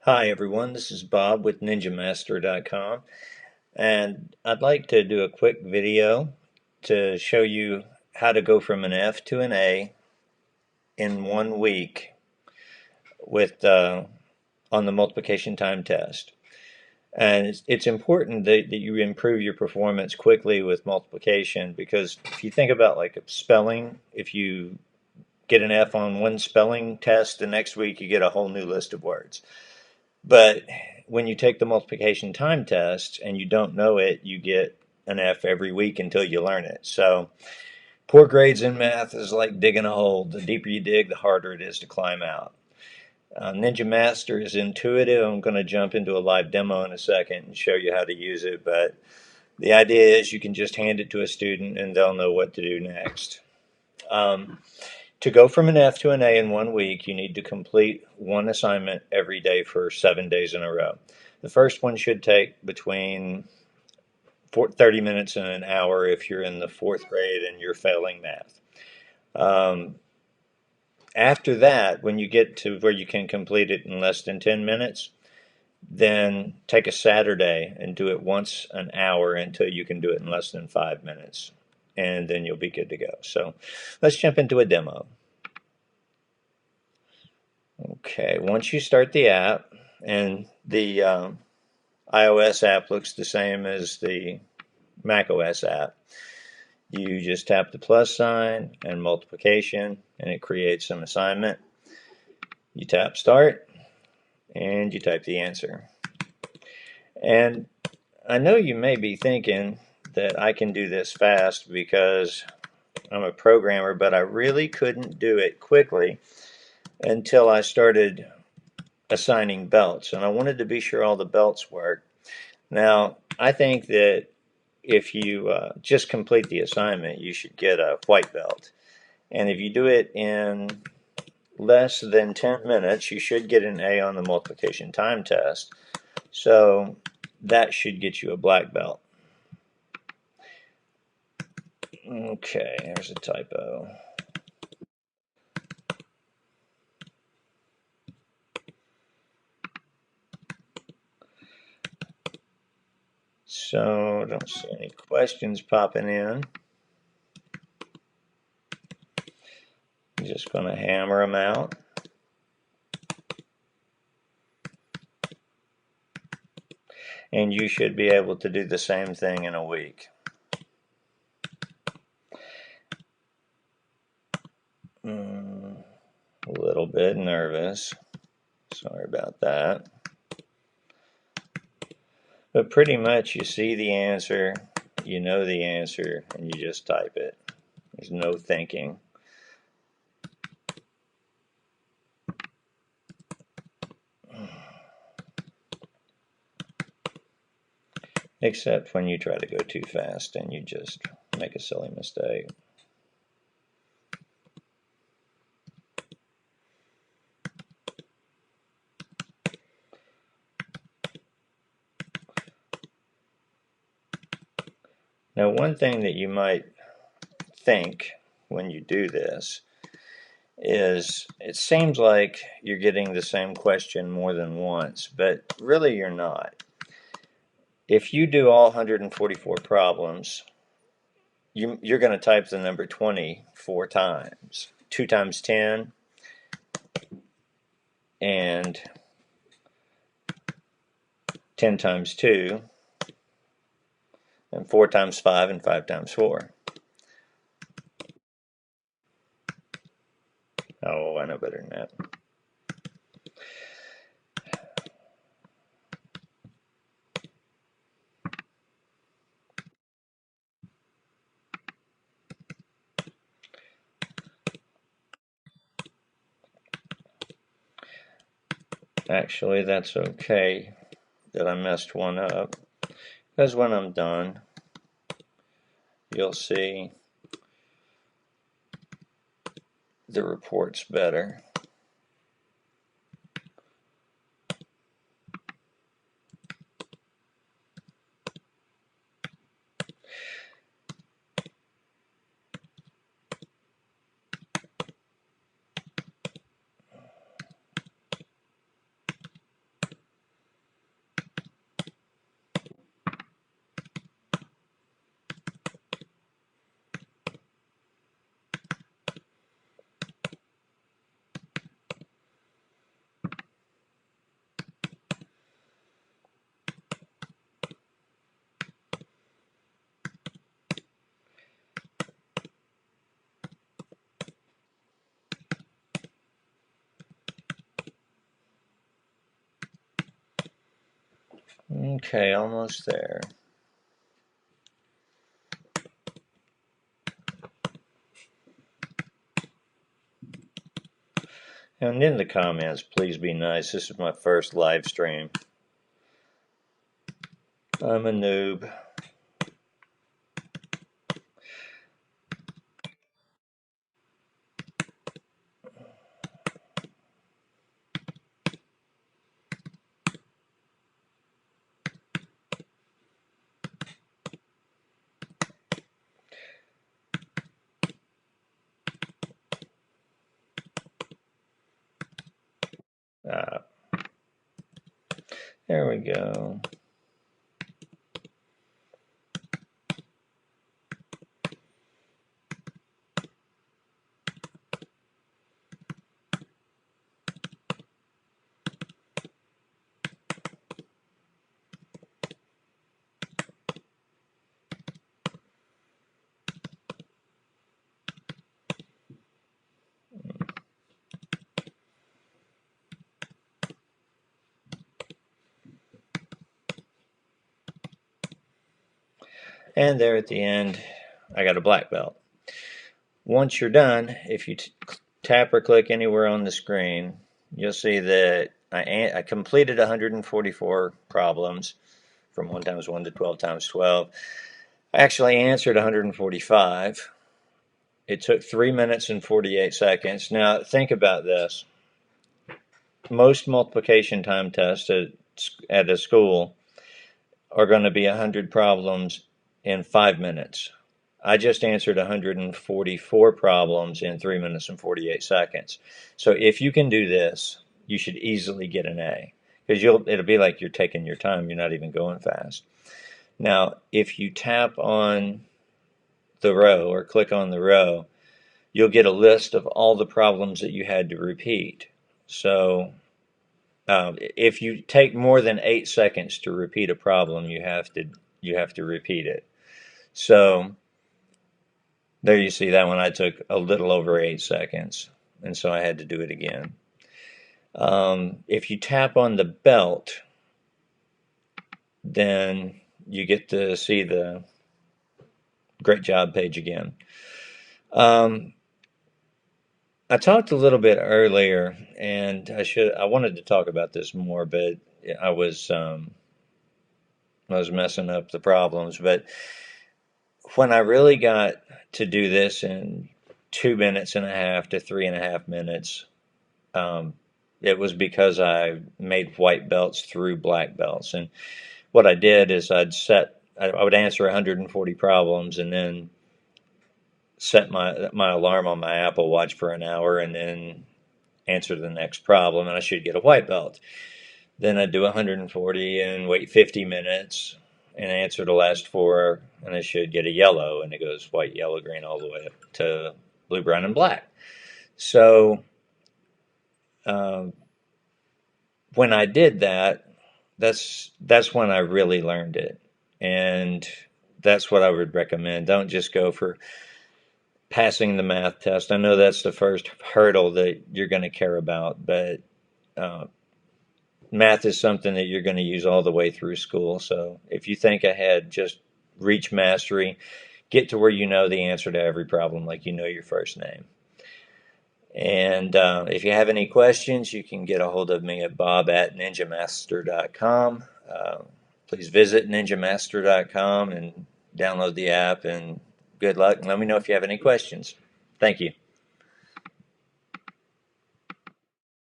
Hi everyone, this is Bob with NinjaMaster.com, and I'd like to do a quick video to show you how to go from an F to an A in 1 week with on the multiplication time test. And it's important that you improve your performance quickly with multiplication, because if you think about like spelling, if you get an F on one spelling test, the next week you get a whole new list of words. But when you take the multiplication time test and you don't know it, you get an F every week until you learn it. So poor grades in math is like digging a hole. The deeper you dig, the harder it is to climb out. Ninja Master is intuitive. I'm going to jump into a live demo in a second and show you how to use it. But the idea is you can just hand it to a student and they'll know what to do next. To go from an F to an A in 1 week, you need to complete one assignment every day for 7 days in a row. The first one should take between 30 minutes and an hour if you're in the 4th grade and you're failing math. After that, when you get to where you can complete it in less than 10 minutes, then take a Saturday and do it once an hour until you can do it in less than 5 minutes. And then you'll be good to go. So let's jump into a demo. Okay, once you start the app, and the iOS app looks the same as the macOS app, you just tap the plus sign and multiplication, and it creates an assignment. You tap start, and you type the answer. And I know you may be thinking that I can do this fast because I'm a programmer, but I really couldn't do it quickly until I started assigning belts, and I wanted to be sure all the belts worked. Now, I think that if you just complete the assignment, you should get a white belt. And if you do it in less than 10 minutes, you should get an A on the multiplication time test. So that should get you a black belt. Okay, there's a typo. So I don't see any questions popping in. I'm just going to hammer them out. And you should be able to do the same thing in a week. A little bit nervous. Sorry about that. But pretty much you see the answer, you know the answer, and you just type it. There's no thinking. Except when you try to go too fast and you just make a silly mistake. Now, one thing that you might think when you do this is it seems like you're getting the same question more than once, but really you're not. If you do all 144 problems, you're going to type the number 20 4 times. 2 times 10 and 10 times 2 and 4 times 5 and 5 times 4. Oh, I know better than that. Actually, that's okay that I messed one up, because when I'm done, you'll see the report's better. Okay, almost there. And in the comments, please be nice. This is my first live stream. I'm a noob. There we go. And there at the end, I got a black belt. Once you're done, if you tap or click anywhere on the screen, you'll see that I completed 144 problems from 1 times 1 to 12 times 12. I actually answered 145. It took 3 minutes and 48 seconds. Now, think about this. Most multiplication time tests at a school are going to be 100 problems in 5 minutes. I just answered 144 problems in 3 minutes and 48 seconds. So if you can do this, you should easily get an A, because it'll be like you're taking your time. You're not even going fast. Now, if you tap on the row or click on the row, you'll get a list of all the problems that you had to repeat. So if you take more than 8 seconds to repeat a problem, you have to repeat it. So there you see that one. I took a little over 8 seconds, and so I had to do it again. If you tap on the belt, then you get to see the great job page again. I talked a little bit earlier, and I wanted to talk about this more, but I was messing up the problems. But when I really got to do this in 2.5 to 3.5 minutes, it was because I made white belts through black belts. And what I did is I would answer 140 problems and then set my alarm on my Apple Watch for an hour and then answer the next problem, and I should get a white belt. Then I'd do 140 and wait 50 minutes and answer the last 4, and I should get a yellow, and it goes white, yellow, green, all the way up to blue, brown, and black. So when I did that, that's when I really learned it, and that's what I would recommend. Don't just go for passing the math test. I know that's the first hurdle that you're going to care about, but math is something that you're going to use all the way through school. So if you think ahead, just reach mastery, get to where you know the answer to every problem, like you know your first name. And if you have any questions, you can get a hold of me at bob@ninjamathster.com. Please visit ninjamathster.com and download the app, and good luck. And let me know if you have any questions. Thank you.